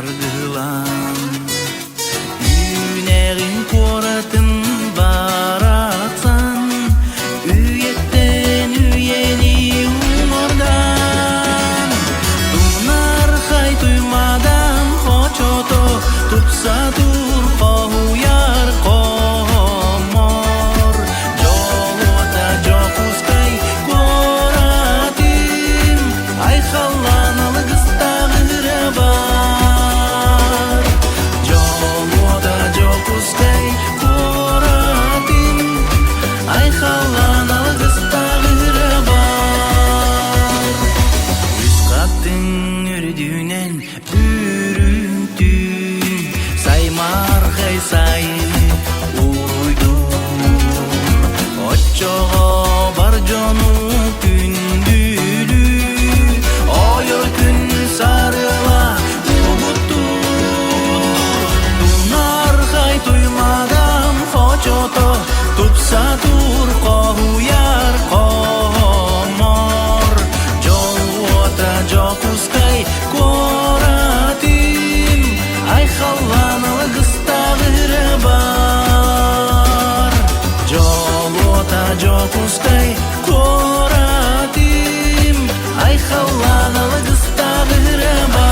ардылан Үйнегин коратын баратсан Үйеттен үйени умордан Тунар хай туймадан хочото Тупса тур коуяр комор Жолота жокускай коратим Ай халланалы кыстагыра бар Жолота жокускай коратим Ай халланалы кыстагыра бар Үз каттың үрдүнен үрүнтү Саймар хай сайны уйду Оччого бар жону күндүлү Ойо күн сарыла угутту Тунар хай туймадам хочото Тупса тур коуяр комор Жолуота жокускай коратим Ай халланалы кыстагыра бар Жолуота жокускай коратим Ай халланалы кыстагыра бар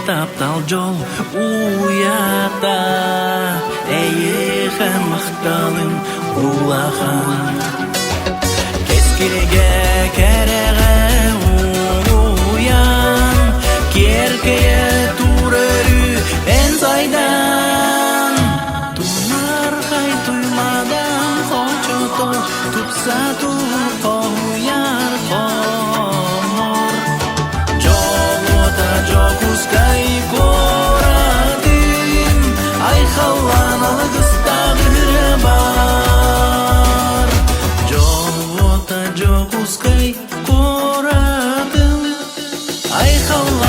Таптал жол уята Эйе макталың улахан Кескиреге кереге уян Керкeye турерү эн сайдан Тунар хай туймадан хочото Тупса тур коуяр комор Жолота жокускай коратим Ай халланалы кыстагыра бар Жолота жокускай коратим Ай халланалы